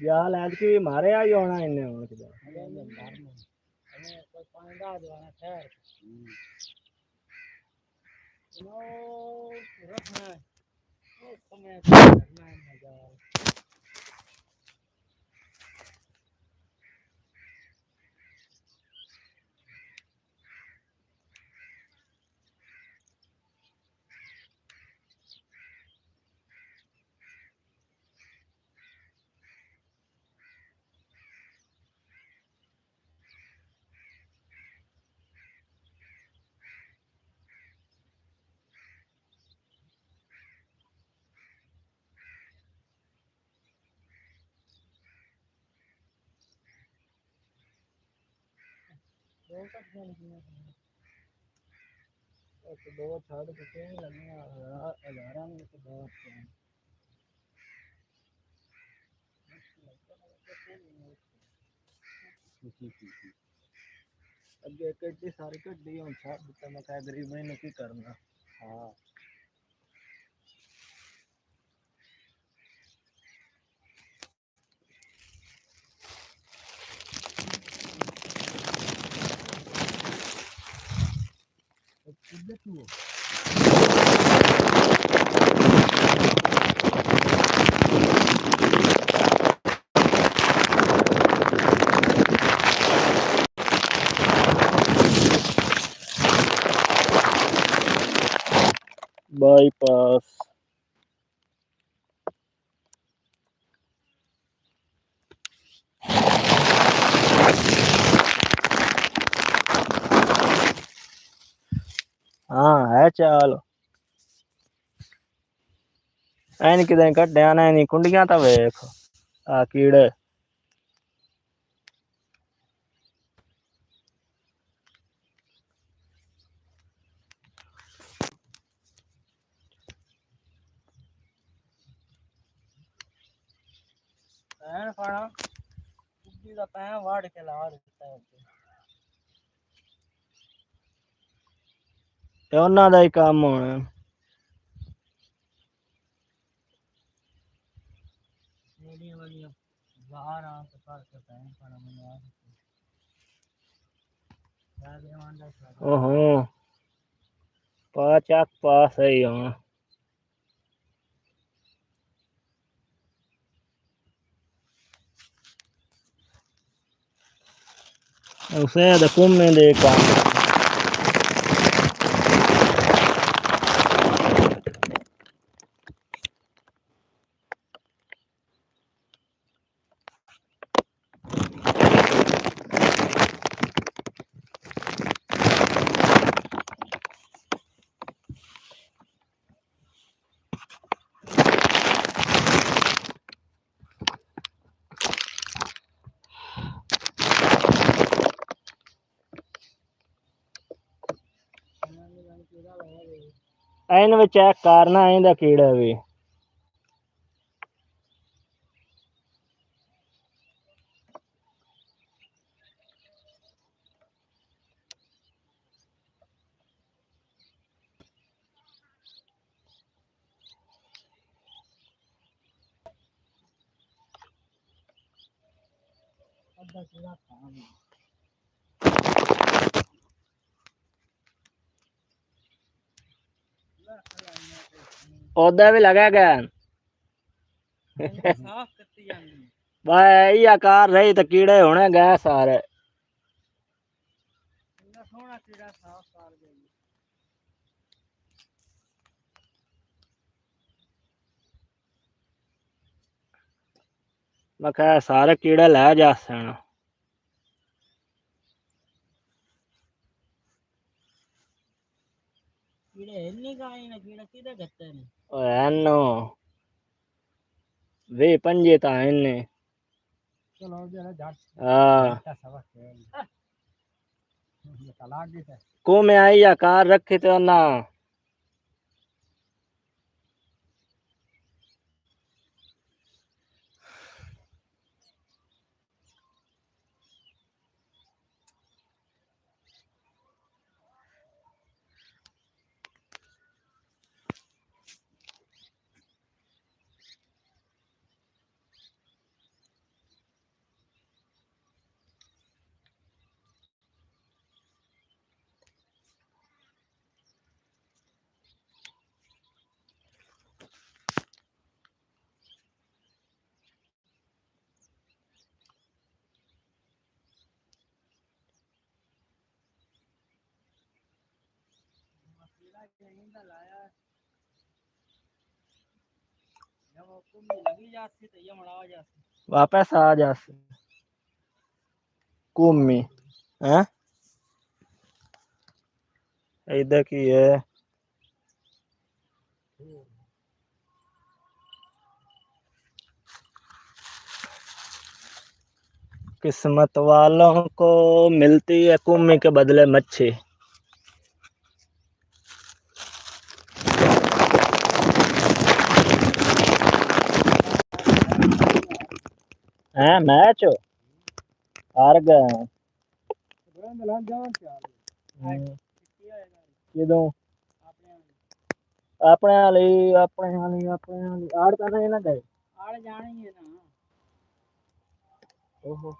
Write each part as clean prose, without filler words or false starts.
या लैंड की मारे आई होना इन्हें होना किधर दो छड़ कितने लगने हज़ारा में तो दो अगे कड्डी सारी कड्डी हम छड़ दिता मैं कह गरीब ने की करना हां किधर तू बाईपास हाँ है चाल ऐन किधर कड्डिया ने नहीं कुंडियां तो वेख आ कीड़े ऐन खाना कुड्डी दा पैं वाड़ के ला दिता है ते ਉਹਨਾਂ ਦਾ ਹੀ ਕੰਮ ਹੋਣਾ मेरी वाली बाहर आ तो कर के पैं खाना मंगवा ओहो पाचक पास है यहाँ उसे तो कुम्मे दे काम ऐन में चेक करना इंदा कीड़ा भी पौधा भी लगा गया भाई आकार रही तो कीड़े होने गए सारे मैं कहा सारे कीड़े ले जा सन एनो वे पंजे ता इन्ने को में आई आकार रखे तो ना वापस आ जा घूमी हैं इधर की है किस्मत वालों को मिलती है कुम्मी के बदले मच्छी। है मैच हार गए किदों अपने आड़ तो नहीं ना गए आड़ जानी है ना ओहो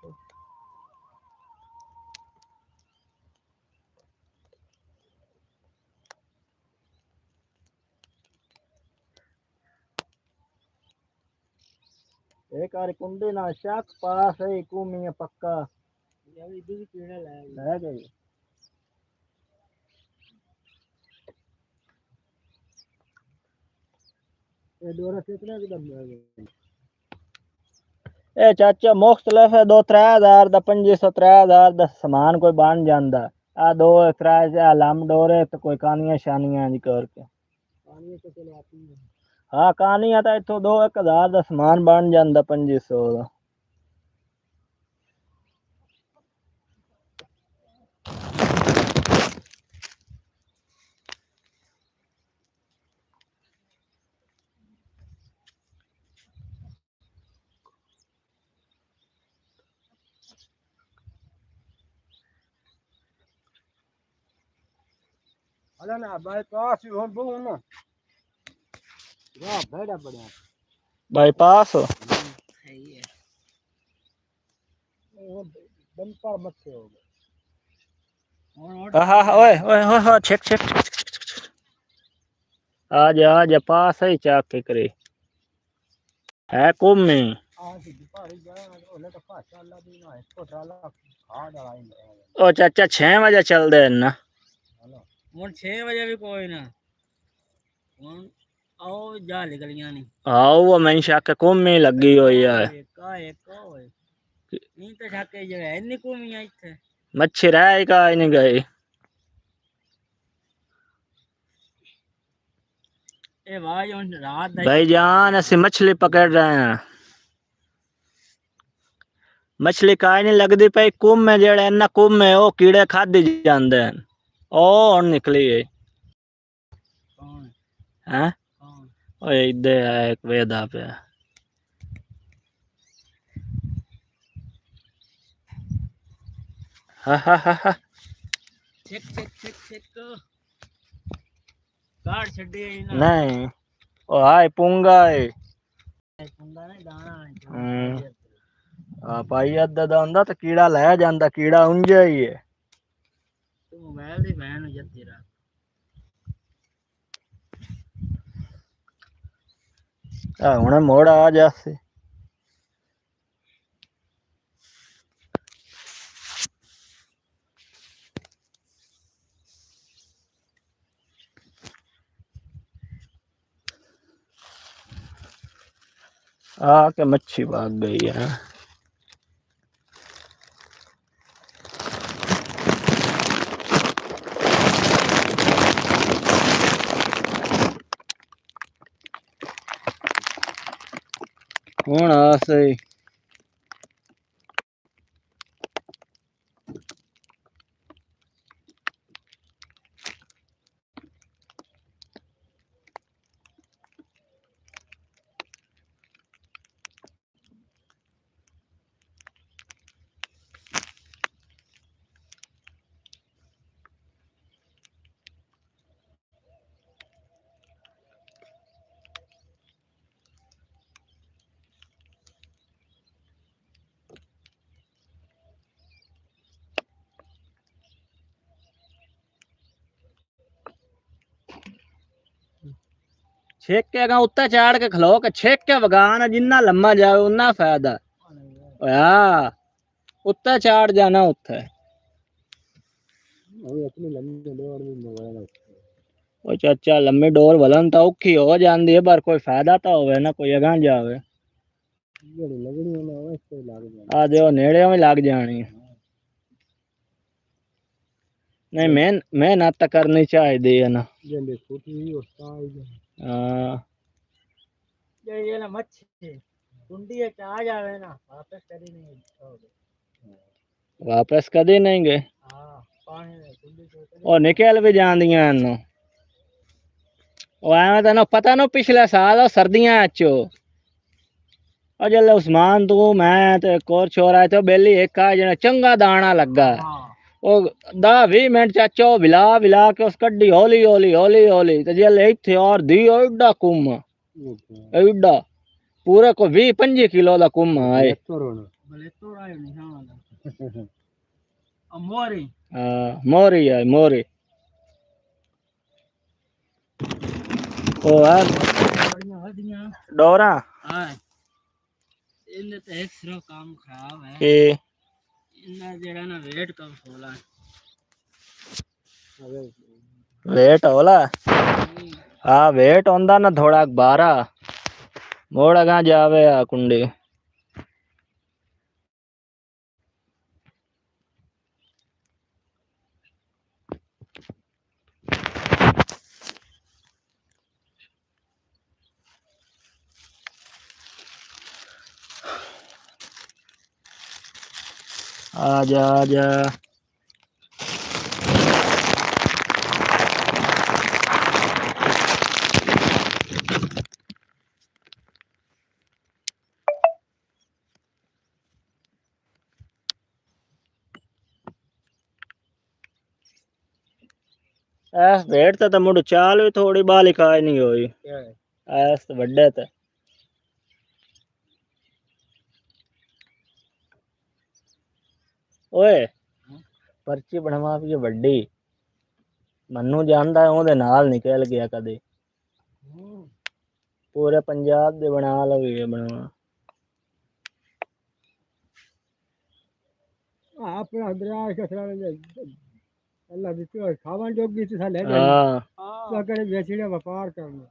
एक बार कुंडे ना शक पास है कुमी पक्का ये भी कीड़ा ले गई ये डोरा कितने की दम ले गई ए चाचा मुख्तलिफ है 2-3000 दा 2500-3000 दा सामान कोई बन जांदा आ दो किराए से लम डोरे तो कोई कानियां शानियां जी करके कानियां तो चलो आती है हाँ कानियां तो इथों 2-1000 दा सामान बन जांदा 2500 दा अरे ना बाईपास हो बहु ना वाह बड़ा बड़ा बाईपास सही है बंपर मत हो हाँ ओए ओए ओए छेक छेक आ जा पास ही चाक के करे है कुम में ओ चाचा 6 बजे चल दे ना ਹੁਣ 6 ਵਜੇ ਵੀ ਕੋਈ ਨਾ ਹੁਣ ਆਓ ਜਾ ਨਿਕਲੀਆਂ ਨਹੀਂ ਆਓ ਮੈਂ ਸ਼ੱਕ ਘੁੰਮੀ ਲੱਗੀ ਹੋਈ ਆ ਇੱਕ ਹੋਏ ਨਹੀਂ ਤਾਂ ਸ਼ੱਕ ਜੇ ਹੈ ਨਹੀਂ ਘੁੰਮੀਆਂ ਇੱਥੇ ਮੱਛੀ ਰਹਿ ਕਾ ਨਹੀਂ ਗਏ ਇਹ ਆਵਾਜ਼ ਹੁਣ ਰਾਤ ਦਾ भाईजान ਅਸੀਂ मछली पकड़ रहे हैं मछली काई नहीं लगदी पई कुम है जेड़े इन्ना कुम है वो कीड़े खादी जांदे हैं ओ ਹੁਣ निकली है कौन है कौन ओए इधर है एक वेदा पे हा हा हा हा चेक चेक चेक चेक काट छड़ी नहीं ओ हाय पुंगा है पुंगा नहीं दाना आ भाई अद्दा दा हुंदा ते कीड़ा ले जांदा कीड़ा उंजा ही है तू मोबाइल दी बहन जत्ती रहा हुणे मोड़ आ जासे आके मच्छी भाग गई है हुण आ सही छेक के अगा उत्ता चाड़ के खलो के छेक के वगान जिन्ना लम्मा जाए उन्ना फायदा यार उत्ता चाड़ जाना उत्थे ओ चाचा लम्बी डोर वलन तो औखी हो जाती है, पर कोई फायदा तो होवे ना, कोई अगां जावे। आ देखो नेड़े में लग जानी। नहीं मेहनत तो करनी चाहिए है ना। हाँ ये ना मच्छी कुंडी है आ जावे ना, वापस कभी नहीं छोड़ो। वापस कभी नहीं गए। हाँ पानी में कुंडी और निकल भी जांदियां नो। ओ एवें तेन पता ना पिछले साल सर्दियां चो और जल्ले उस्मान तू मैं ते एक और छोरा आए थे बेली एक आ जना चंगा दाना लगा। ओ 10-20 मिनट चाचा ओ बिला बिला के उस कड्डी हौली हौली हौली हौली ते जल्ले इत्थे और दी एडा कुम एडा पूरे को 20-25 किलो दा कुम आए। मोरी हाँ मोरी है मोरी। ओ यार डोरा हाँ इनने तो एक सिर्फ काम खराब है कि इनने जेड़ा ना वेट कम होला वेट होला। हाँ वेट होंदा ना थोड़ा 12 मोड़ अगा जावे आ कुंडी। आजा आजा वेट तो मुड़ चाल भी थोड़ी बाली खाई नहीं हुई ऐस बड़े ते ओए पर्ची बनवा भी बड़ी मन्नू जानदा है ओदे नाल निकल गया कदे पूरे पंजाब दे बना लगे बनवा अपना दरिया कसरा अल्लाह दित्तो खावन जोगी से ले जाई तो करे बेचड़े व्यापार करना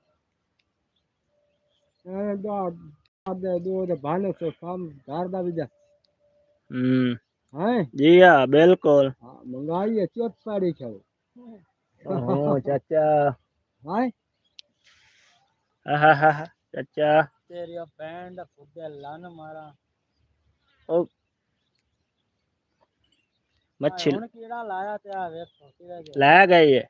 दो दो भाने तो काम घर दा भी जा हैं जी हां बिल्कुल महंगाई है चौथ पाड़ी छो ओ चाचा हाय हा चाचा तेरी बैंड फुटे लन मारा ओ मच्छी कीड़ा लाया ते आ वेख लै गई है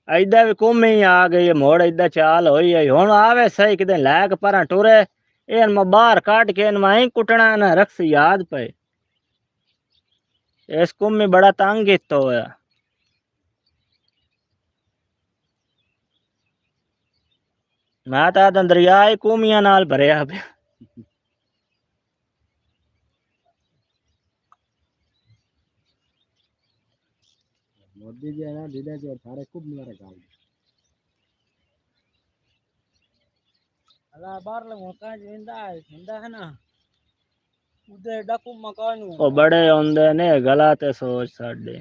इधर भी घूम ही आ गई है मोड़ इधर चाल होई है हुन आवे सही किते लैक पर टुरे एन मैं बाहर काट के इन मैं कुटना ना रख याद पे इस कुम में बड़ा तंग कितो है मैं तो दरिया ही कुमिया नाल भरया पे मोदी जी ना दीदा जो सारे कुम मारे गाल अल्लाह बाहर लगा जिंदा है ना उधर डाकू मकान ओ बड़े होंदे ने गला ते सोच साडे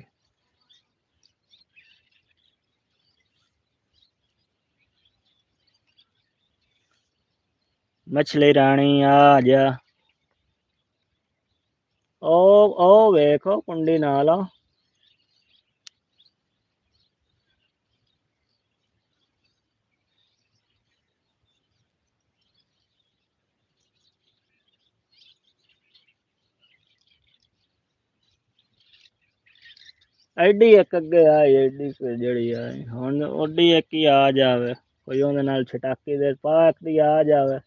मछली रानी आ जा ओ वेखो कुंडी नाल एडी एक अगे आई एडी जड़ी आई हुन ओडी एक ही आ जावे कोई ओदे नाल छटाकी दे पाक दी आ जावे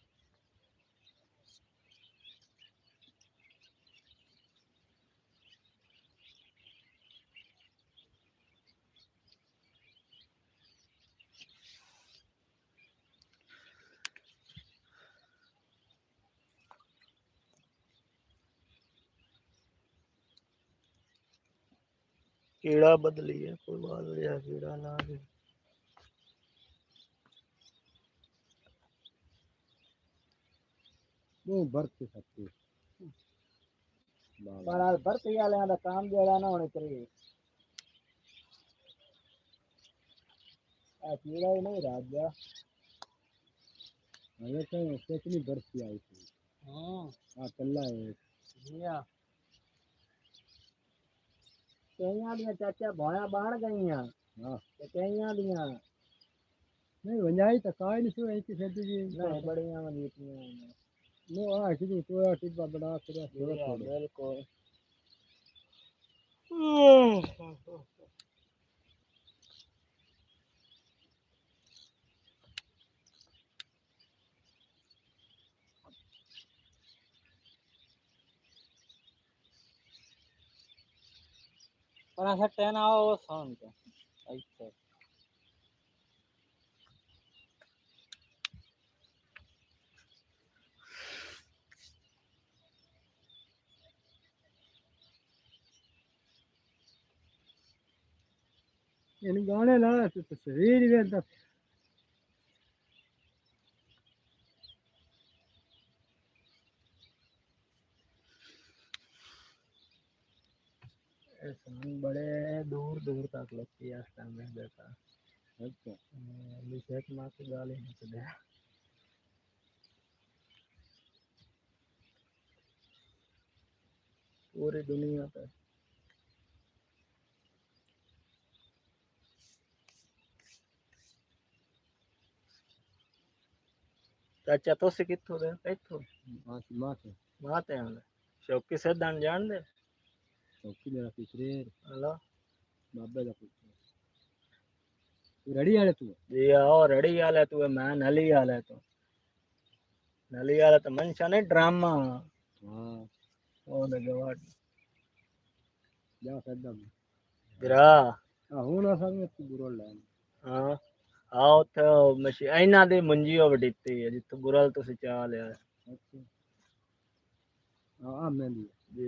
कीड़ा बदली है कोई बात बढ़िया कीड़ा ना वो भरती सकती पर भरती वाले दा काम जेड़ा ना होने चाहिए आ कीड़ा ही नहीं राजा अरे तो कितनी बर्फी आई थी हाँ कल्ला है जिया कईयां दियां चाचा भोया बाढ़ गईयां हाँ ते कईयां दियां नहीं वंजाई तो काई नहीं सो एक खेती जी नहीं बड़ियां वंजीतियां नो आ किसी तो आ टिब्बा बड़ा थोड़ा थोड़ा बिल्कुल पर सट्टे ना वो सान के अच्छा इन गाने ला तो तस्वीर भी अंदर सान बड़े दूर दूर तक लगती है इस टाइम में देखा अच्छा अभिषेक माँ की गाली नहीं दे पूरी दुनिया पे चाचा तो से कित्थों दे इत्थों माते माते हैं शौकी से दान जान दे शौकी मेरा पिछरे हेलो बाबे का पुत्र रेडी वाले तू जी आओ रेडी वाले तू मैं नली वाले तू नली वाला तो मनशा नहीं ड्रामा हाँ ओ दे गवाट जा सदा गिरा हूं ना संग तू बुरो ले हाँ आओ तो मशी ऐना दे मुंजियो बडीती है जित बुरल तो से चाल है अच्छा हां मैं जी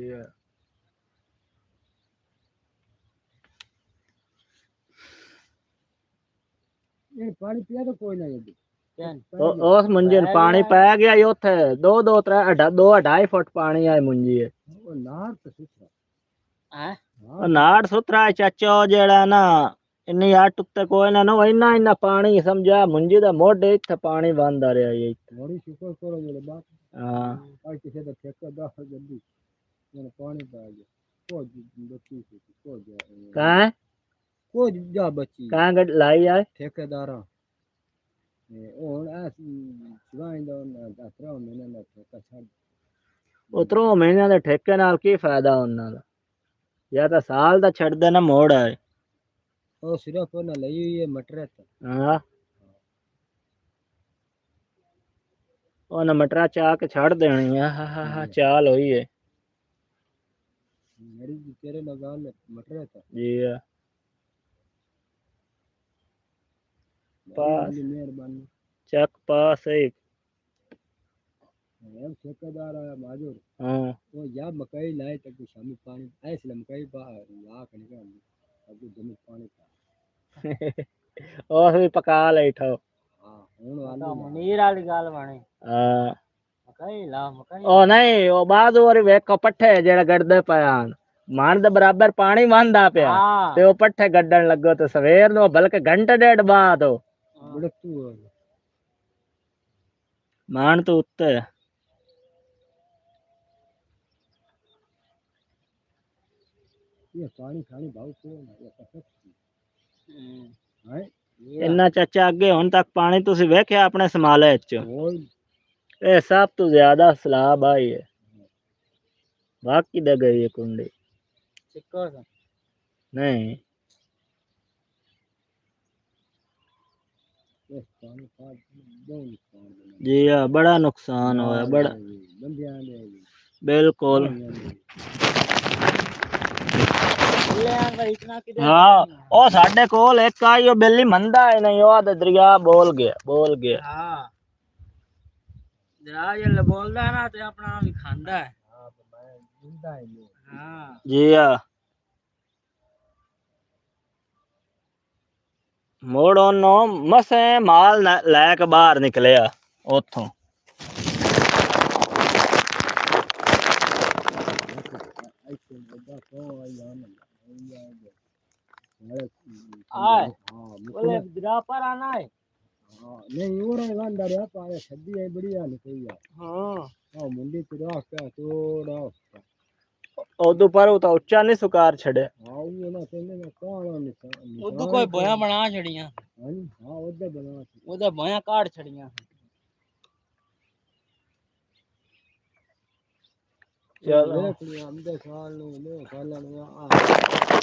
ये पानी पिया तो कोई नहीं उस मुंजी पानी पै गया उथे दो दो त्रै दो 2.5 फुट पानी आई मुंजी है नाड़ तो सुथरा है नाड़ सुथरा चाचो जेड़ा ना इन्नी आट उत्ते कोई ना नो इन्ना इन्ना पानी समझा मुंजी दा मोढे इथे पानी बंदा रहा है बड़ी शुक्र करो जेड़े बात हां आज किसे दा ठेका 10 जल्दी मैंने पानी पा गया को बच्ची को जा को जा बच्ची कहां गड लाई है ठेकेदार उतरो महीने दे ठेके नाल की फायदा उन्हां दा या तो साल दा छड़ देना मोड़ है ओ सिर्फ ना लई हुई है मटर हां ओ ना मटरा चा के छड़ देनी है हा चाल हुई है मेरी तेरे लगा ले मटर जी पास मेहरबानी चेक पास एक ठेकेदार आया माजूर हाँ वो या मकई लाए तक शामी पानी ऐसे मकई बाहर ला के निकल अब जमीन पानी था और भी पका ले ठो हां हुन वाली मनीर वाली गाल बने हां मकई ला मकई ओ नहीं ओ बाद और वेख पट्ठे जेड़ा गड़दे पयान मान दे बराबर पानी मांदा पिया ते ओ पट्ठे गड्डन लगो तो सवेर नो बल्कि घंटे डेढ़ बाद हो बड़कू मान तो उत्ते ये पानी खानी भाव को है इन्ना चाचा अगे हुन तक पानी तुसी वेख्या अपने समाले च ए सब तो ज्यादा सलाब आई है बाकी दे गई है कुंडी चिक्को नहीं जी हाँ बड़ा नुकसान होया बड़ा बिल्कुल हाँ ओ साडे कोल एक आई ओ बिल्ली मंदा है नहीं ओ दरिया बोल गया हां दरिया जे बोलदा है ना ते अपना भी खांदा है हां तो मैं जिंदा है हां जी हां मोड़ ओनो मसे माल लैके बाहर निकलिया उथों आए बोले जरा पर आना है नहीं वो रहा गांडा रे पाए छड्डी है बढ़िया निकली है हां मुंडी तेरा क्या थोड़ा ओदू पर वो तो ऊंचा नहीं सुकार छड़े हां वो ना तेने में काला निशान ओदू कोई भया बना छड़ियां हां ओदे बना ओदे भया काट छड़ियां चलो हम दे साल नु साल नु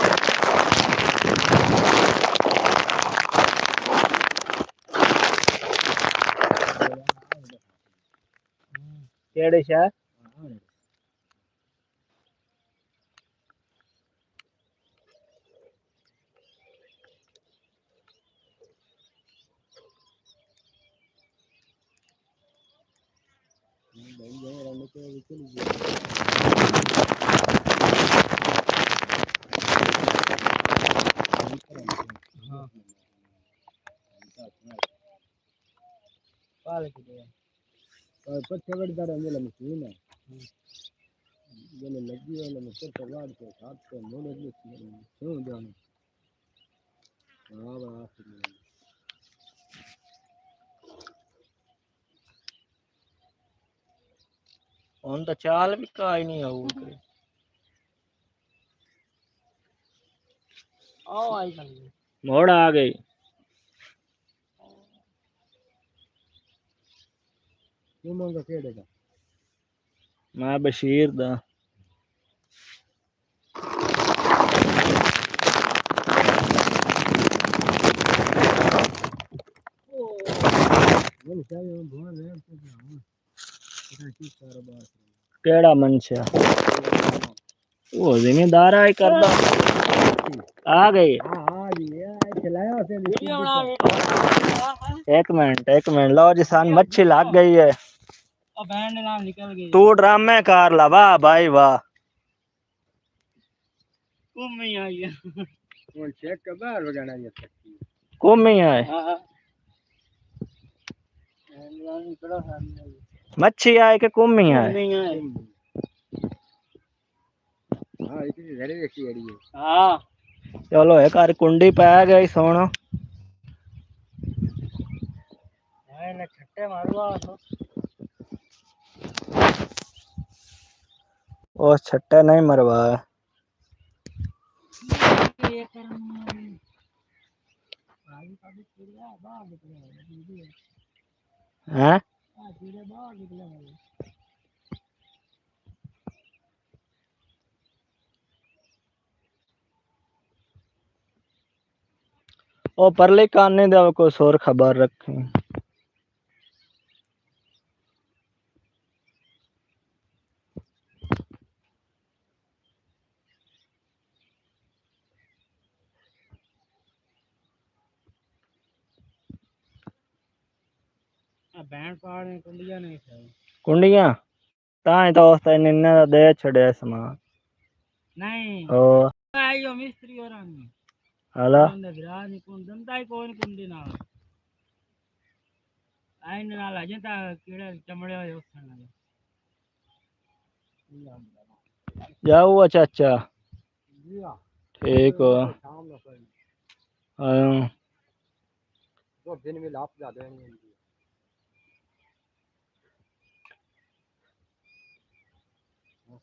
केड़े शहर पछवड़दार अंजल मशीन है जने लगी वाले में तो वाड़ के साथ पे मोड़े में क्यों जाने हां बात उन तो चाल भी काई नहीं आऊ आओ आई मोड़ आ गई तू मंगा केड़े का मैं बशीर दा केड़ा मनशा वो जिम्मेदार है करदा आ गई एक मिनट लो जी सान मच्छी लग गई है निकल गई तू ड्रामे कर ला वाह भाई वाह कुम्मी आई है वो चेक कर बाहर वगाना ये कुम्मी है मच्छी आए के कुम्मी है हां इतनी घरे देखी अड़ी है हां चलो एक कार कुंडी पे आ गई सोनो हां ने छट्टे मारवा तो ओ छट्टे नहीं मरवा हैं ओ परले कान दे को सोर खबर रखी बैंड पाड़ कुंडियां नहीं कुंडियां ताई तो उस निन्ने दा दे छड़े सामान नहीं ओ आयो मिस्त्री और हला ने विरा नहीं कुंड दंदा ही कोई कुंडी ना आइन नाल अजंता कीड़े चमड़े होए उठन जाओ चाचा ठीक हो आयो तो दिन में लाप ज्यादा है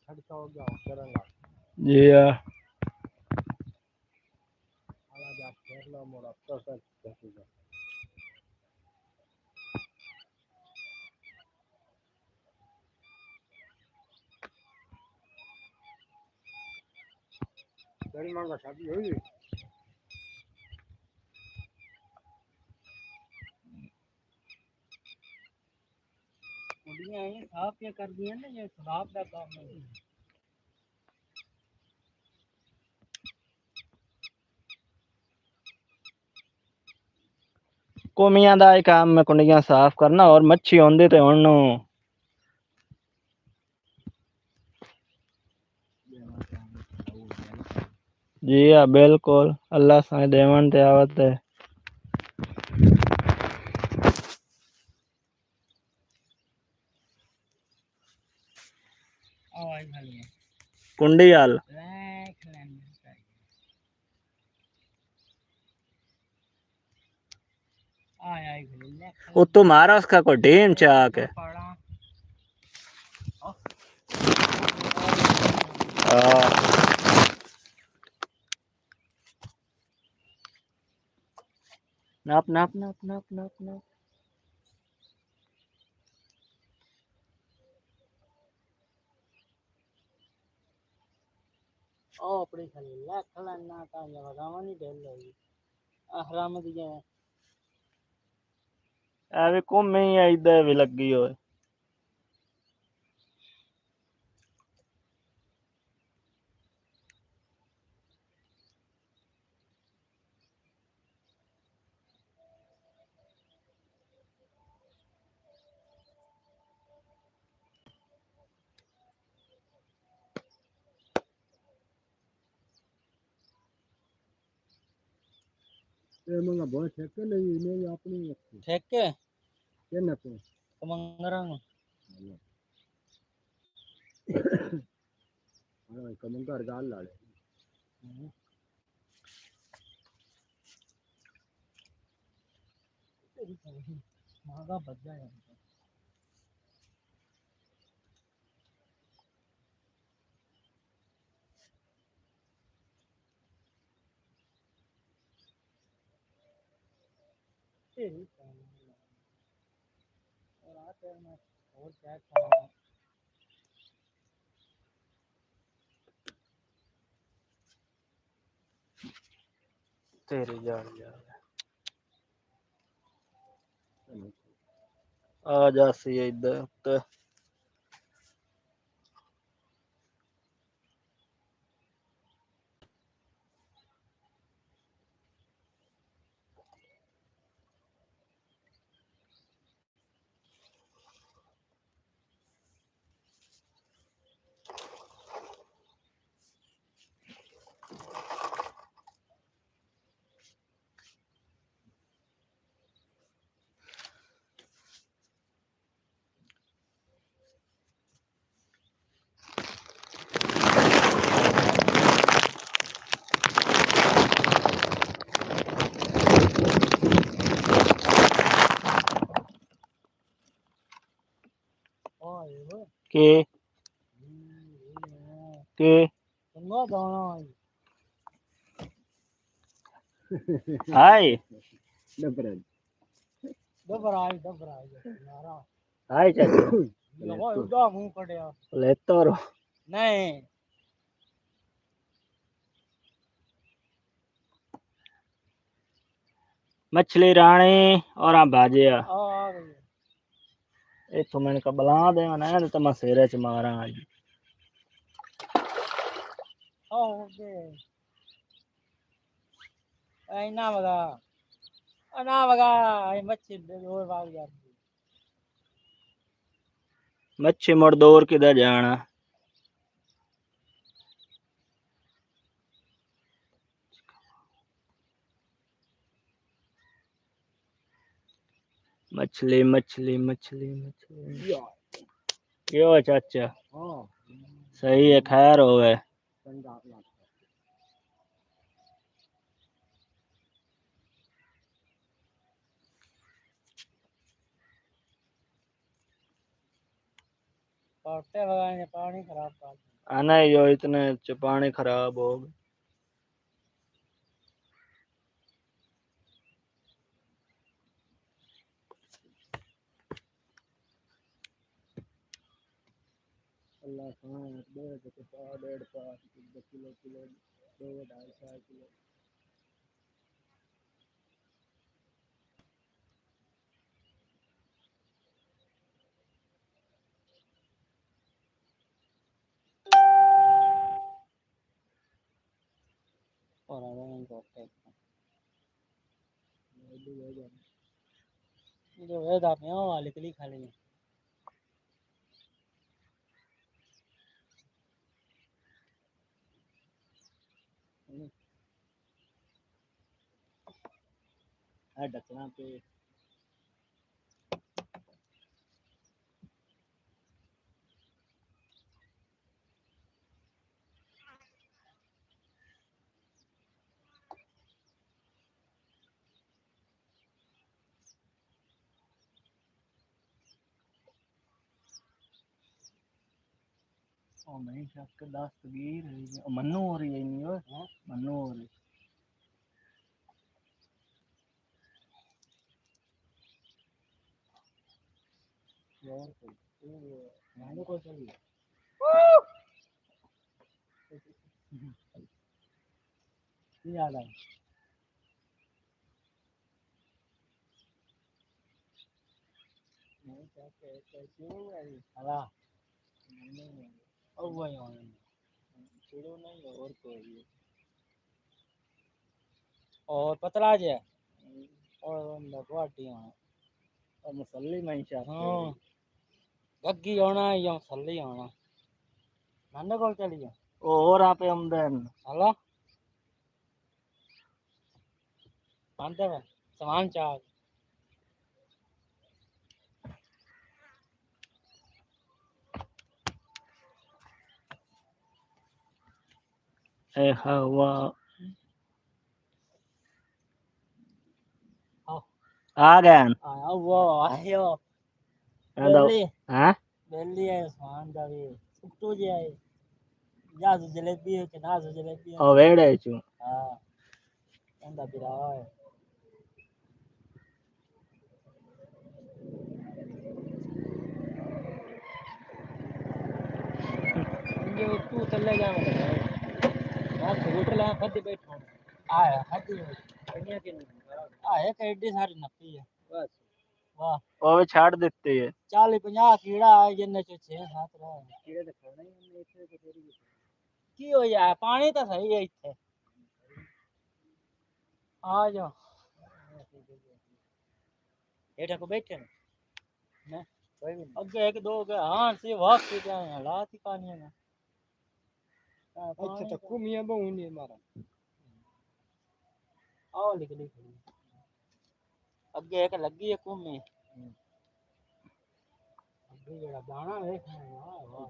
खड़का हो गया करेंगा जी यार आला जा केरला मोड़ा तो सर कैसे बड़ी मांगा शादी हुई कुंडियां ये साफ क्या कर दिया ना ये साफ का काम है कोमियां दा काम में कुंडियां साफ करना और मच्छी होंदी ते हुन जी हाँ बिल्कुल अल्लाह साईं देवन ते आवत है कुंडी हाल आया ही ले वो तुम्हारा उसका कोई डेम चाक है पाड़ा नाप नाप नाप नाप नाप नाप ओ अपनी खाली ले खला ना ता ये बतावा नहीं ढेल लगी हराम दी ਐਵੇਂ ਘੁੰਮੇ ਹੀ ਆਈਦਾ ਵੀ ਲੱਗੀ ਹੋਏ ये मंगा बहुत ठेके नहीं नहीं अपनी ठेके के ना तो कमंगरा हां कमंगर गाल लाड़े महंगा बच जाए और आते हैं और क्या खाना ਤੇਰੀ ਜਾਨ ਆ ਜਾ ਸੀ ਇੱਧਰ ਉੱਤੇ के सुनो दाना हाय डबरन डबराई यारा हाय चाचा लगा उड़ा मुंह कड़या लेतो रो नहीं मछली रानी और आ भाजिया आ गई इथों मैंने का बला दे ना तो मैं सिरे च मारा आज ओके आई ना बगा आई मच्छी और भाग जाती मच्छी मुड़ दूर किधर जाना मछली मछली मछली मछली क्यों चाचा हां सही है खैर होवे पंगा ना काटे लगाए पानी खराब कर आना ही जो इतने च पानी खराब हो गया अल्लाह खान दे तो पा डेढ़ पा किलो किलो 2.5 किलो और आ गए काटे जो है दाने वाली कली खा लेंगे है ढकना पे ਉਹ ਨਹੀਂ ਸ਼ੱਕ ਦਸਤਗੀਰ ਹੈ ਉਹ ਮੰਨੂ ਹੋ ਰਹੀ ਹੈ ਨਹੀਂ ਓਏ ਮੰਨੂ ਹੋ ਰਹੀ ਯਾਰ ਕੋਈ ਕੋਲ ਚਲੀ ਕੀ ਹਾਲ ਹੈ ਨਹੀਂ ਕਿਉਂ ਆਈ ਹਲਾ ਉਹ ਵਈ ਹੋਣ ਛੇੜੋ नहीं और कोई और पतला जे और गुवाहाटी और मसली मंशा हां गग्गी आना या मसली आना नंदे कोल चली जा और आप आमदन हला आंदे सामान चाह ए हवा आ गए वो आयो बेली हैं बेली है सामान दा भी सुट्टू जे है या तो जलेबी है कि ना तो जलेबी है ओ वेड़े छु हां अंदा बिरा है ये तू चले जा मैं स्कूटर ला खद बैठा आया खद कन्या के आए एडी सारी नपी है बस वाह ओ छाड़ देते है 40 50 कीड़ा है जिन्ने च 6 7 रह कीड़े तो खाना ही हमने इथे तो तेरी की हो यार पानी तो सही है इथे आ जाओ एटा को बैठे ना कोई भी आगे एक दो के हां से वाक के जाए लाती पानी में अच्छा तो कुमिया बहु नहीं मारा आओ निकली अगे एक लगी है कुमी अगे जड़ा दाना है वाह वाह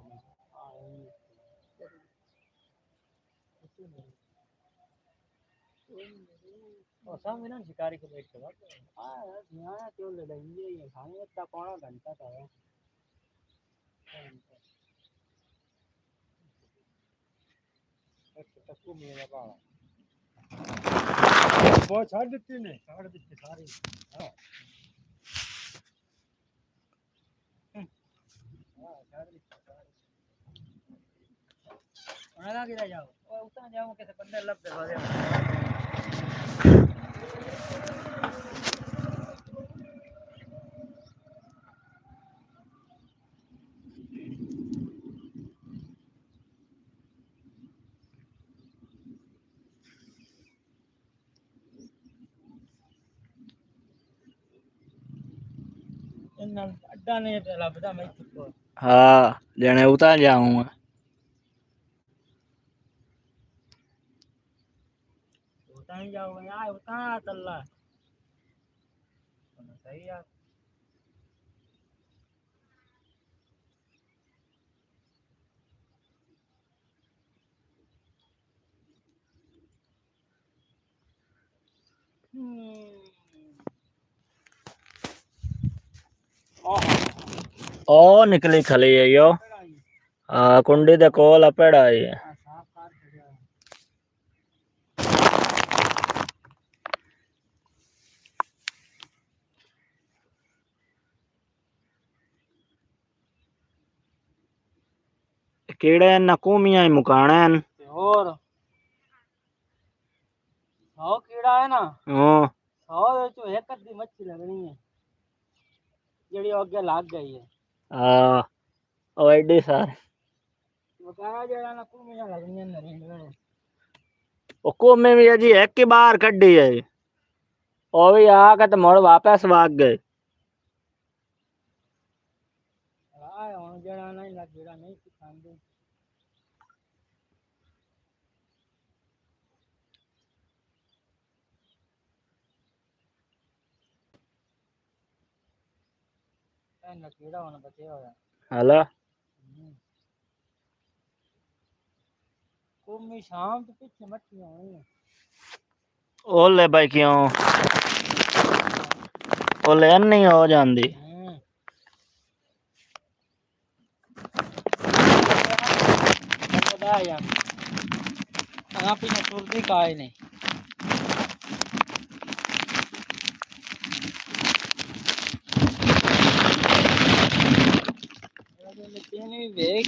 और सामने ना शिकारी को बैठ के हां यहां क्यों ले लेंगे ये खाने का पौना घंटा का है अच्छा तक कुमी में पाला बहुत छाड़ देती ने छाड़ देती सारी हां हां छाड़ देती सारी आना किधर जाओ और उतना जाओ कैसे बंदे लब पे वाले इन अड्डा नहीं पे लबदा मैं तो हां जने उता जाऊंगा उता ही जाओ यार उता चलला सही यार ओ निकली खली है यो हां कुंडी दे कोल पेड़ा है कीड़े नकूमियां ही मुकाने और 100 कीड़ा है ना हां 100 दे चो एक अद्धी मच्छी लगनी है जेडी आगे लग गई है हां ओ एडी सारी वो कहा जेड़ा नकूमियां लगनी है नरेंद्र ओ कोमे भी अजी एक की बाहर कड्डी है ओ भी आके तो मोड़ वापस भाग गए हां हुन जेड़ा नहीं लग जेड़ा नहीं खांदे ना कीड़ा होना बचे होया हला कोमी शाम तो पीछे मच्छी होनी ओले भाई क्यों ओले नहीं हो जांदी यार आप ही तुरती काय नहीं भी देख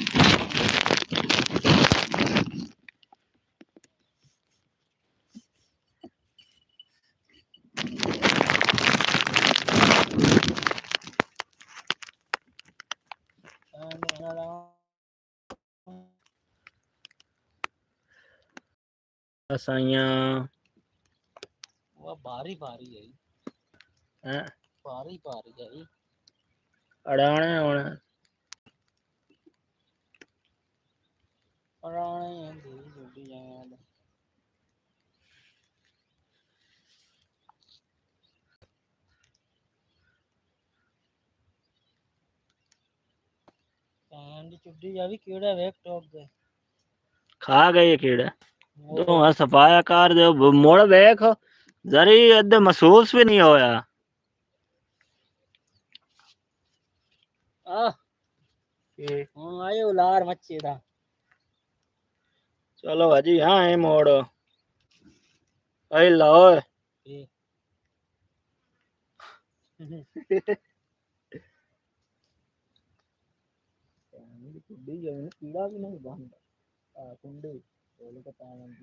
असाइयां वो भारी भारी है हैं भारी भारी है अड़ाने होने पुराने हैं धीरे छोटी जाए एंड छुट्टी जावी कीड़ा वेक टॉप दे खा गए कीड़े तो सफाया कर दे मुड़ वेख जरी अद्धे महसूस भी नहीं होया आ हूं आयो उलार मच्छी दा चलो भाजी हाँ है मोड़ आई लो कीड़ा भी नहीं बंद कुंडी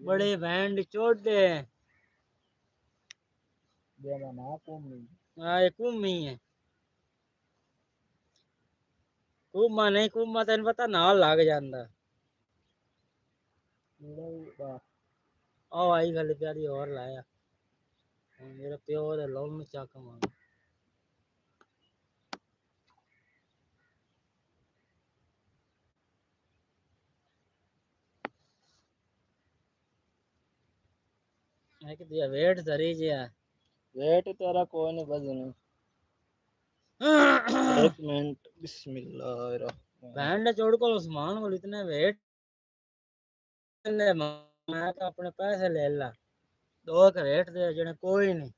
बड़े बैंड चोटे देना ना कुंडी हाँ ये कुम्मी है कुम्मा नहीं कुम्मा तेन पता नाल लग जांदा आओ आई गल प्यारी और लाया मेरा प्यो दे लोम में चाक मार एक दिया वेट धरी जिया वेट तेरा कोई नहीं बजनी एक मिनट बिस्मिल्लाह बैंड जोड़ को सामान को इतने वेट ले मैं तो अपने पैसे ले ला दो का रेट दे जने कोई नहीं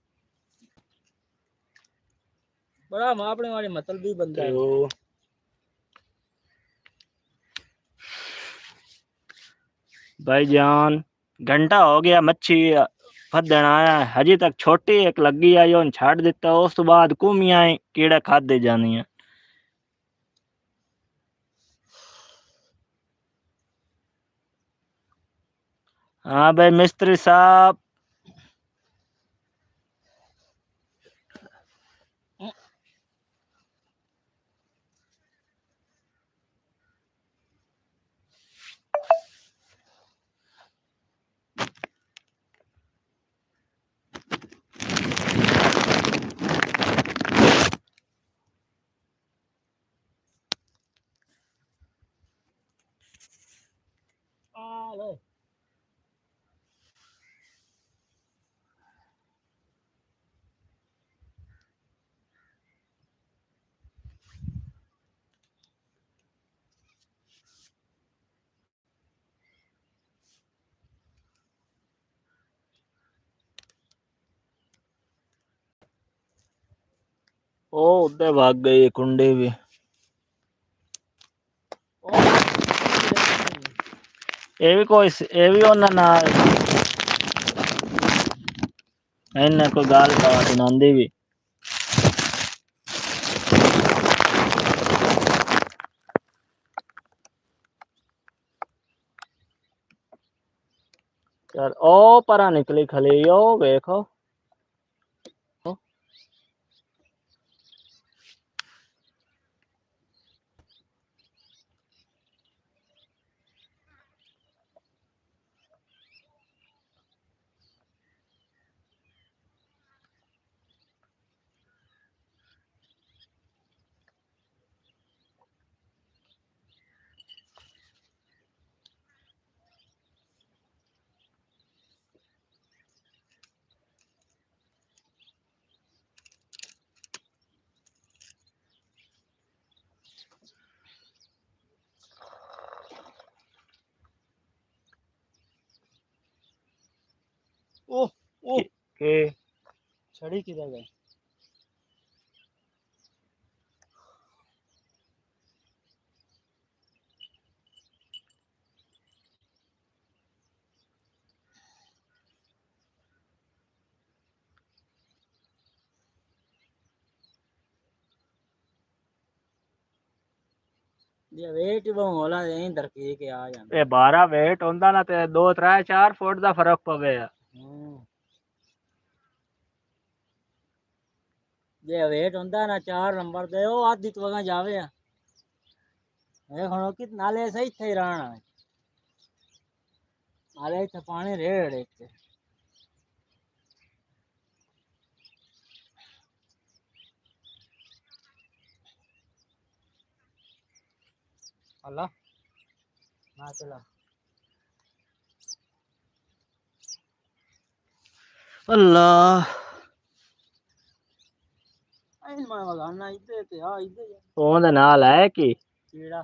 बड़ा मापने वाली मतलब भी बंदा है भाईजान घंटा हो गया मच्छी फदन आया हजी तक छोटी एक लगी आई उन छाड़ दिता उस तो बाद घूमिया कीड़ा खादे जानी है हाँ भाई मिस्त्री साहब ले ओ उधर भाग गई कुंडी भी ये भी कोई ये भी उन्हें ना इन्हें कोई गाल का सुनांदी भी यार ओ परा निकली खली ओ देखो ओ ओ के छड़ी किधर गई ये वेट ही बहुत होला यहीं धरती के आ जाना ये 12 वेट ਹੁੰਦਾ ਨਾ ਤੇ 2 3 4 ਫੁੱਟ ਦਾ ਫਰਕ ਪਵੇ ਆ ਜੇ ਵੇਟ ਹੁੰਦਾ ਨਾ 4 ਨੰਬਰ ਦੇ ਉਹ ਆਦੀ ਤਵਗਾ ਜਾਵੇ ਆ ਇਹ ਹੁਣ ਕਿ ਨਾਲੇ ਸਹੀ ਇੱਥੇ ਰਹਿਣਾ ਨਾਲੇ ਇੱਥੇ ਪਾਣੀ ਰੇੜ ਇੱਥੇ अल्लाह ना चला अल्लाह इन मैं लगाना इधर ते आ इधर ओंदे नाल है कि कीड़ा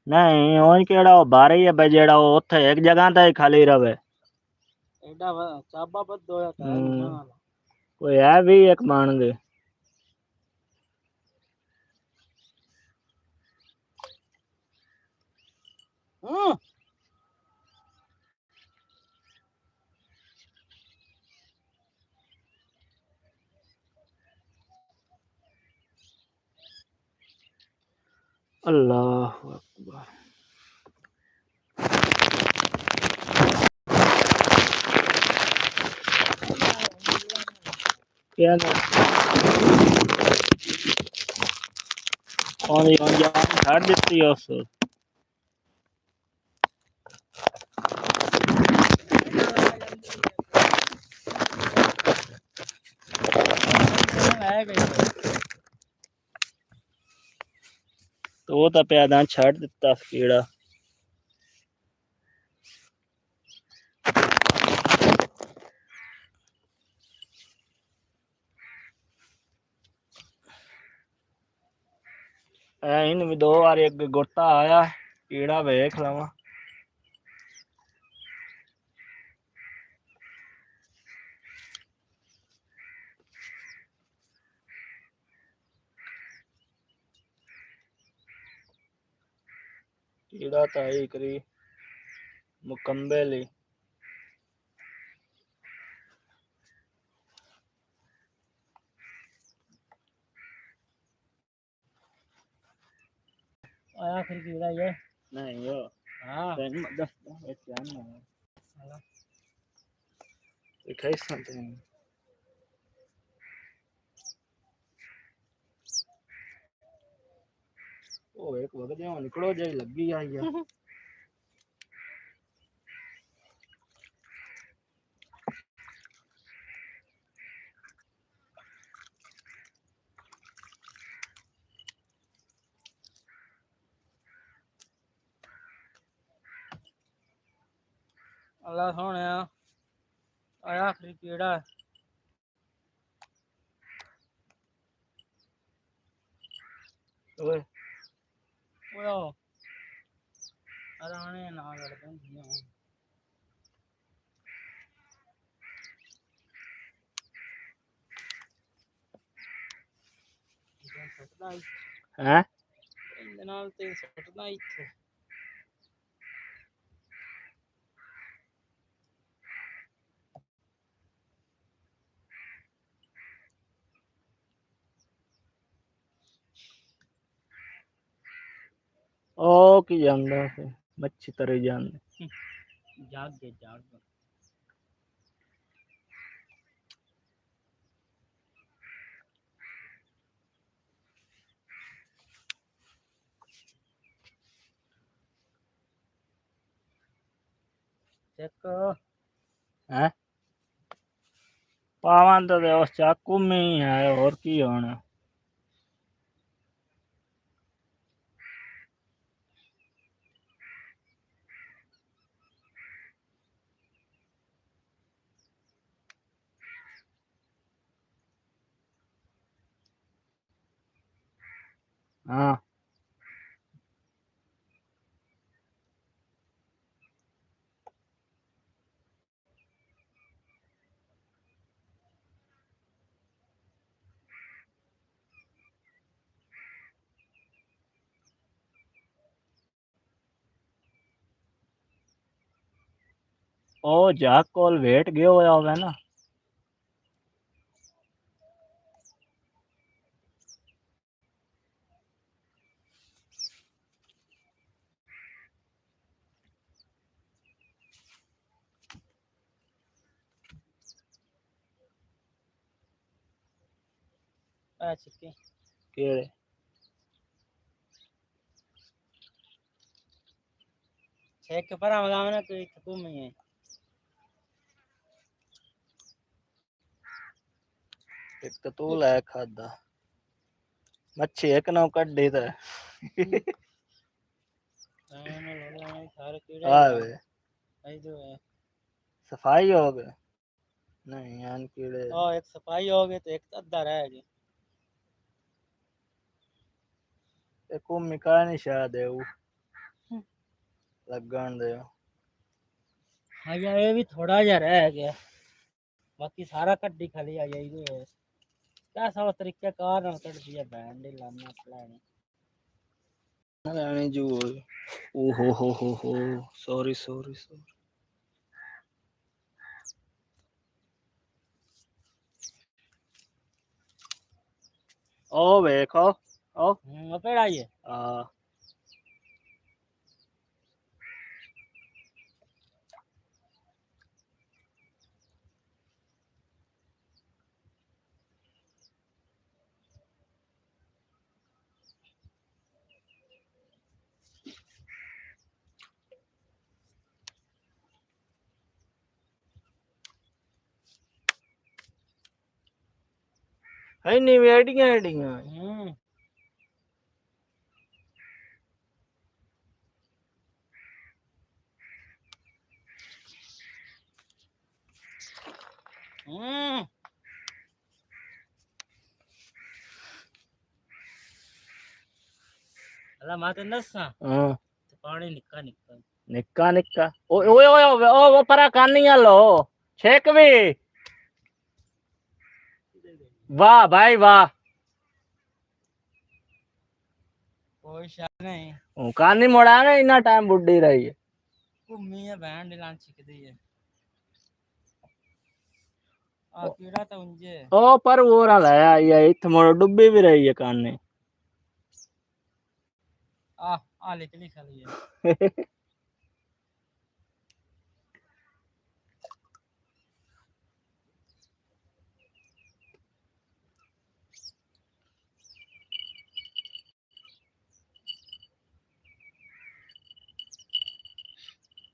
नहीं ओन केड़ा ओ बाहर ही है जेड़ा ओ ओथे एक जगह ते ही खाली रवे एडा चाबा बद होया ता कोई है भी एक मान दे अल्लाह अकबर क्या ना और जान छाड़ देती है उस तो वो तो प्यादा छाड़ देता कीड़ा इन भी 2 बार एक गोता आया कीड़ा वेख लवा कीड़ा तो आई करी मुकम्मल ही आया फिर कीड़ा ये नहीं यो हाँ दस दिखाई सकते ओ एक वक्त जो निकलो जाई लगी आई है अल्लाह सोने आया आखिरी कीड़ा ओए ओए अराने ना लड़ते हैं हैं ਇਹਦੇ ਨਾਲ ਤੇ ਸੁੱਟਦਾ ਇੱਥੇ ਉਹ ਕੀ ਜਾਂਦਾ ਫਿਰ ਮੱਛੀ ਤਰੇ ਜਾਂਦੇ ਜਾਗ ਕੇ चेक है पावन तो उस चाकू में ही है और की होना हाँ ओ जाक कोल वेट गयो होया होवे ना ਆ ਚਿੱਕੇ ਕਿਹੜੇ ਛੇਕ ਪਰਾਂ ਵਗਾਵੇਂ ਨਾ ਕੋਈ ਘੁੰਮੀ ਹੈ ਇੱਕ ਤਾਂ ਤੂੰ ਲੈ ਖਾਦਾ ਮੱਛੀ ਇੱਕ ਨਾ ਕੱਢੀ ਤਾਂ ਸਾਰੇ ਕੀੜੇ ਆ ਵੇ आई जो है सफाई हो गए नहीं यान कीड़े और एक सफाई हो गई तो एक अद्धा रह गया एक मिका नहीं शायद है वो लगन दे हाँ यार ये भी थोड़ा जा रह गया बाकी सारा कड्डी खाली आ जाएगी है क्या सब तरीके कार ना कट दिया बैंड लाना प्लान रानी जो ओ हो सॉरी सॉरी सॉरी ओ देखो ओ पेड़ आइए आ है नहीं वेडियां एडियां अल्लाह माते नसा हां पानी निक्का निक्का निक्का निक्का ओए ओए ओए ओ परा कानिया लो छेक भी वाह भाई वाह कोई शायद नहीं ओ कानी मोड़ा ना इतना टाइम बुड्ढी रही है घूमी है बैंड लान छिकदी है आ कीड़ा तो उंजे ओ पर वो ना लाया ये इत मोड़ डुब्बी भी रही है कानी आ निकली खाली है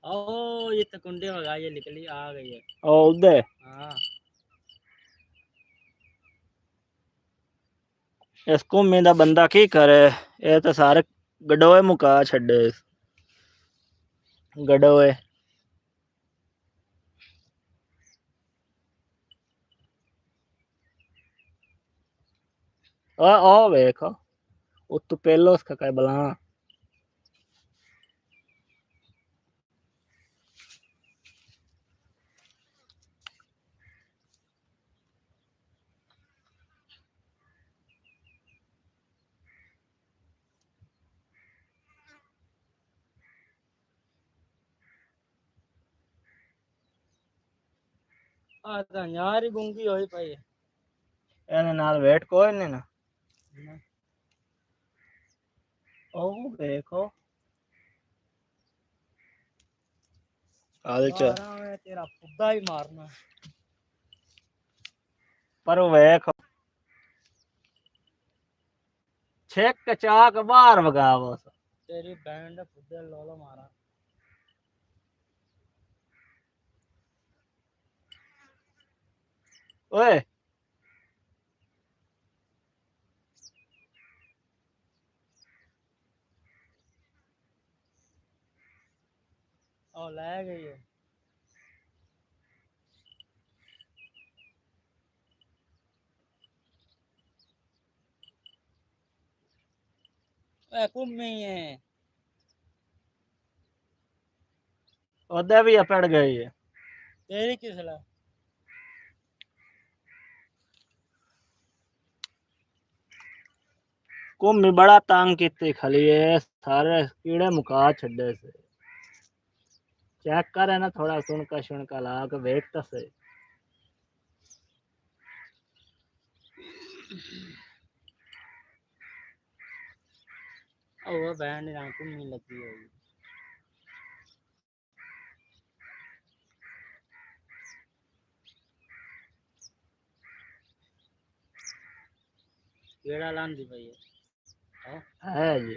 ओ ये तो कुंडे वगा ये निकली आ गई है ओ उधर हां इस घूमी दा बंदा की करे ये तो सारे गडोए मुका छड़े गडोए ओ देखो उत पहलो उसका काय बला आ तो यार ही गूंगी होई पई ਇਹਦੇ ਨਾਲ ਵੇਟ ਕੋਈ ਨਹੀਂ ਨਾ ਉਹ ਦੇਖੋ ਆਦੇ ਚ मारा तेरा खुदा ही मारना ਪਰ ਉਹ ਵੇਖ ਛੇਕ ਚਾਕ ਬਾਹਰ ਵਗਾ ਬਸ तेरी बैंड खुदे लोलो मारा ਓਏ ओ ले गई है ए कुम्मी है ਉਹਦੇ ਵੀ ਅਪੜ ਗਈ ਹੈ तेरी किसला ਘੁੰਮੀ ਬੜਾ ਤੰਗ ਕੀਤੀ ਖਲੀ ਇਹ ਸਾਰੇ ਕੀੜੇ ਮੁਕਾ ਛੱਡੇ ਸੇ ਚੈੱਕ ਕਰ ਨਾ ਥੋੜਾ ਸੁਣਕਾ ਸ਼ੁਣਕਾ ਲਾ ਕੇ ਵੇਖ ਤਾਂ ਸੇ ओ बैंड ना कुम्मी लगी है कीड़ा लांदी पई है जी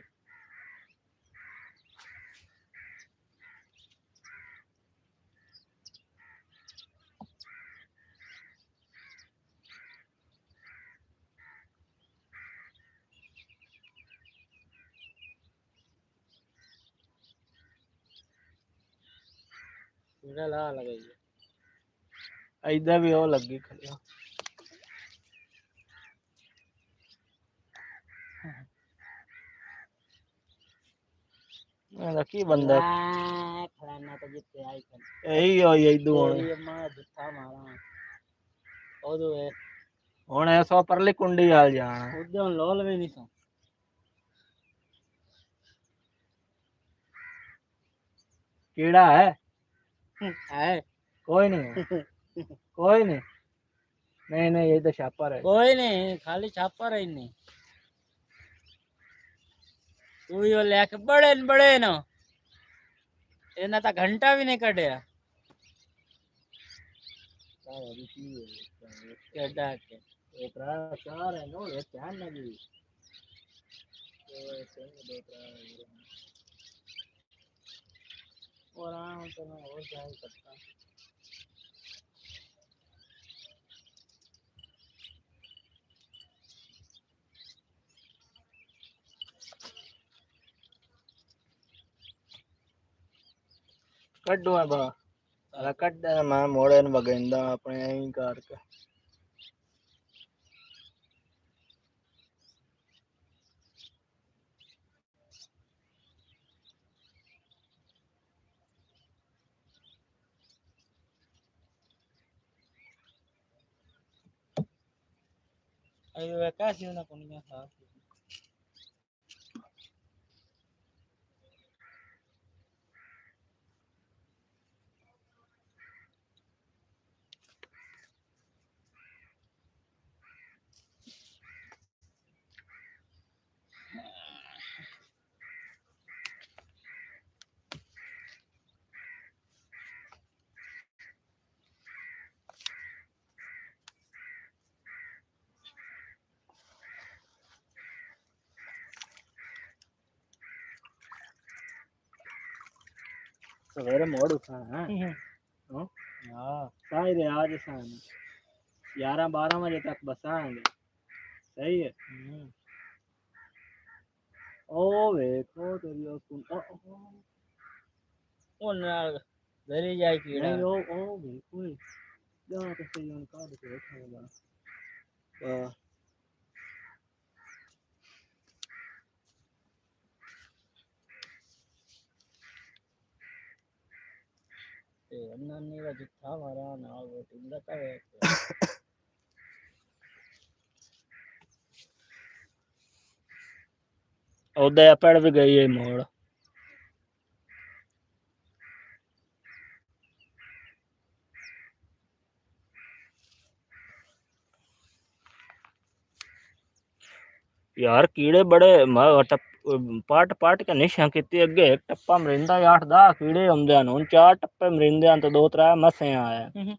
कीड़ा ला लगे इधर भी वो लगी खड़ी की बंदा खलाना तो जितते आई कर यही हो यही दो ये मां झूठा मारा ओदो है ਹੁਣ 100 ਪਰਲੀ ਕੁੰਡੀ ਆ ਜਾਣਾ ਉਦੋਂ ਲੋਲ ਵੀ ਨਹੀਂ ਸੋ कीड़ा है है कोई नहीं है कोई नहीं नहीं नहीं ये तो छापर है कोई नहीं खाली छापा रही नहीं तू यो लेके बड़े न एना ता घंटा भी नहीं कढ़या केडा के ओतरा चार है नो ये ध्यान लगी और आऊं तो मैं और क्या ही करता कड्डू है बा अला कड्डे मैं मोड़े न बगेंदा अपने यहीं करके अयो कैसी ना कुनिया था सवेरे मोड़ उठा है हाँ शायद आज शाम 11-12 बजे तक बस आएंगे सही है ओ देखो तेरी ओ नाल धरी जाए कीड़ा नहीं ओ बिल्कुल जहाँ तो सही उनका देखो हाँ ते अन्नानी का जिथा मारा नाल वो टिंदा का है उदय पेड़ भी गई है मोड़ यार कीड़े बड़े पाट पाट के निशां किती अगे एक टप्पा मरिंदा 8-10 कीड़े आंदे न हुन 4 टप्पे मरिंदे तो 2-3 मसे आए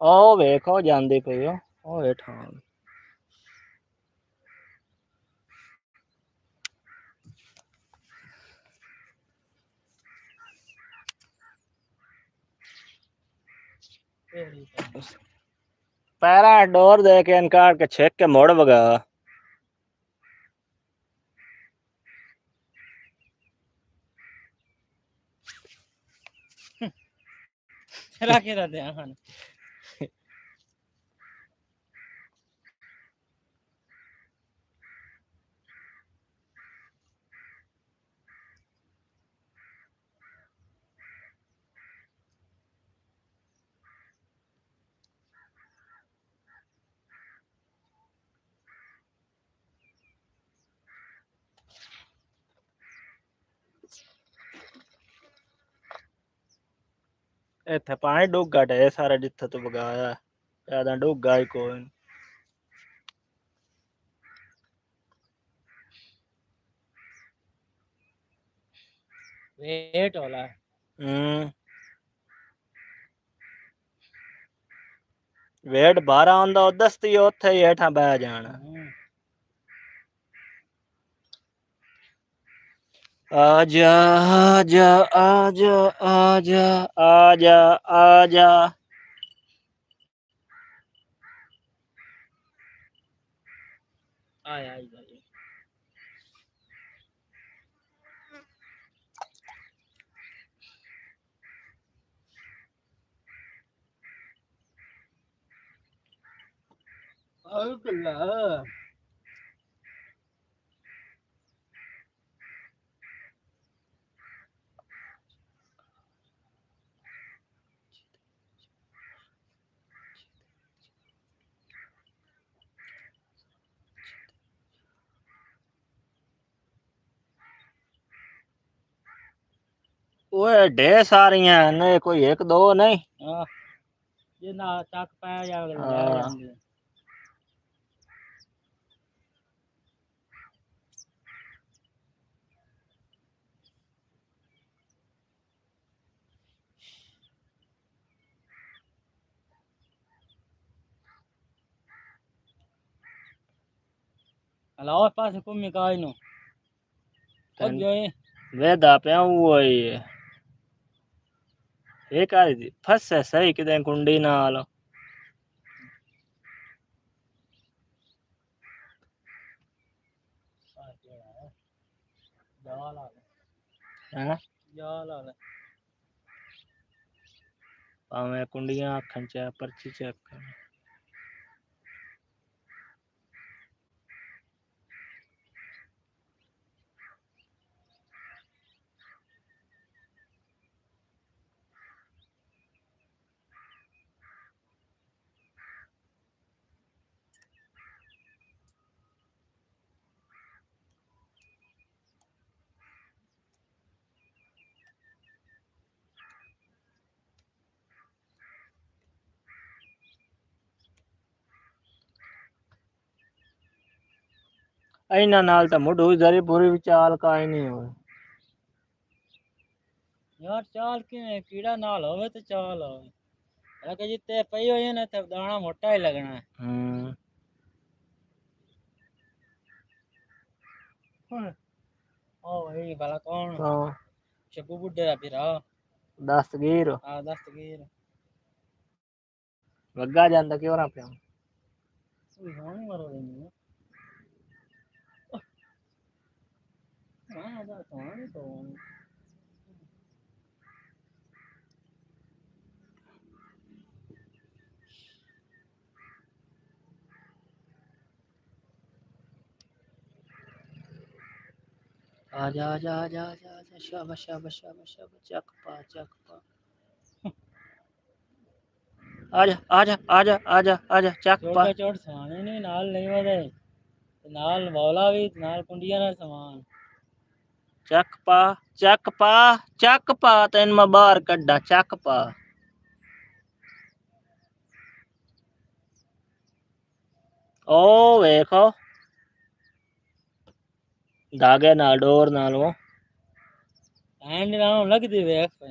ओ वेखो जांदी पई ओ हेठा पैरा डोर दे के इनकार के छेक के मोड़ बगा चला के रहते हैं इत्थे पानी डूगा ढे सारा जिथे तू बगाया ज्यादा डूगा ही कोई वेट होला वेट 12 आंदा दस्ती उत्थे ही हेठा बह जाना आजा आजा आजा आजा आजा आजा आया अल्लाह ओए ढेर सारियां ने कोई एक दो नहीं ये ना तक पै जा ले जांदे अलावा पास घूमी काई नो वेदा पे वो ये कर दी फस सही किते कुंडी नाल हैं भावे कुंडियां आखन च पर्ची चेक इना नाल तो मुढू जरी पूरी विचाल का ही नहीं हो यार चाल किवें कीड़ा नाल होवे तो चाल होवे अगर जिते पई होई ना तो दाना मोटा ही लगना है ओ भाई भला कौन शब्बू बुड्ढे दा फिरा दस्तगीर हां दस्तगीर वग्गा जांदा क्यों ना पे होनी मरो नहीं हां दा कौन तो आजा आजा आजा आजा आजा शाबाश शाबाश शाबाश शाबाश चक पा आजा आजा आजा आजा आजा चक पा चोट सवाने नहीं नाल नहीं वदे नाल मौला भी नाल कुंडिया ना समान चक पा तेन मैं बाहर कड्डा चक पा ओ वेखो धागे नाल डोर नाल वो हैंड नाल लगदी वेख पे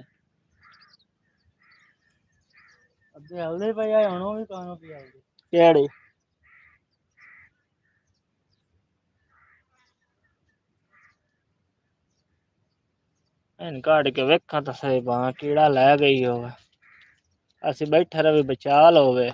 अबे हल्दे पे आए हणो भी कानो पिया केड़ी इन काट के वेखा तो सही बा कीड़ा ले गई होवे असि बैठे रवि बचाल होवे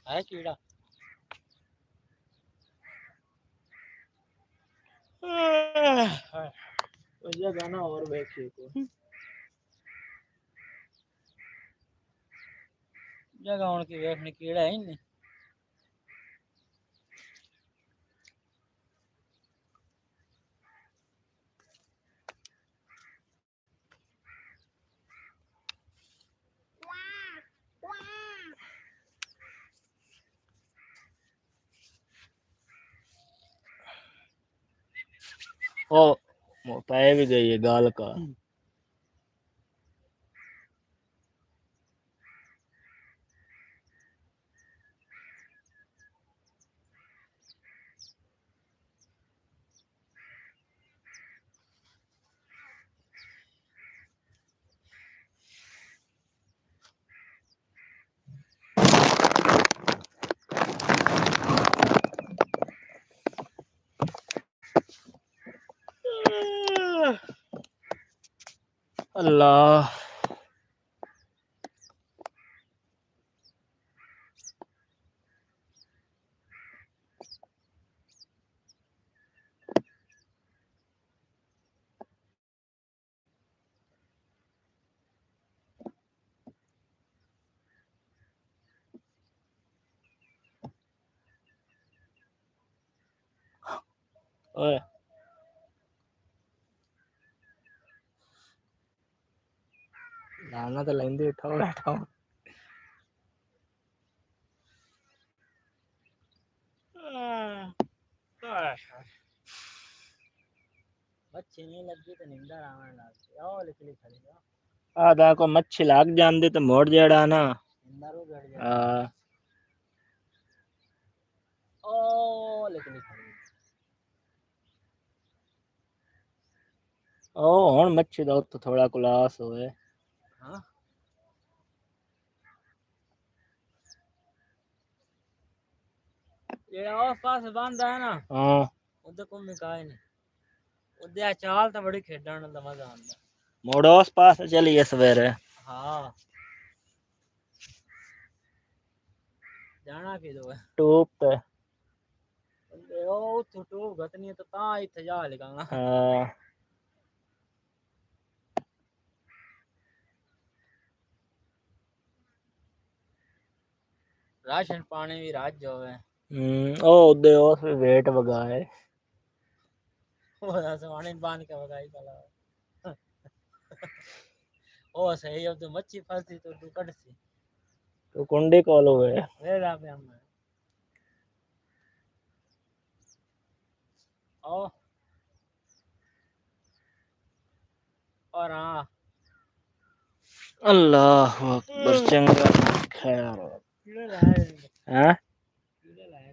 है कीड़ा ये गाना और देखिए को जगह होने की वेखने कीड़ा है नहीं ओ पै भी गई है गाल का। अल्लाह ओए लाना तो लेंदे उठाओ उठाओ। मच्छी नहीं लगी तो निंदा आवन लग गई ओ लिखली खड़ी आधा को मच्छी लाग जांदी तो मोड़ जेड़ा ना निंदा रो गड़ जा आ ओ लिखली खड़ी ओ हुन मच्छी दा तो थोड़ा क्लास होए। हां ये आस पास बंद है ना हां उधर को मिकाए नहीं उधर चाल तो बड़ी खेडण दा मजा आंदा मोड़ोस पास चलिए सवेरे। हां जाना कि दो है टूप पे ओ टूटू गतनी तो ता इथे जा लेगा हां राशन पानी भी राज जो है ओ उदे ओस भी वेट वगाए वो पानी बांध के वगाई चला ओ सही अब तो मच्छी फंसी तो तू कट सी तो कुंडी कॉल हुए वे रा पे हम ओ और हां अल्लाह अकबर चंगा खैर कीड़े लाए हैं कीड़े लाए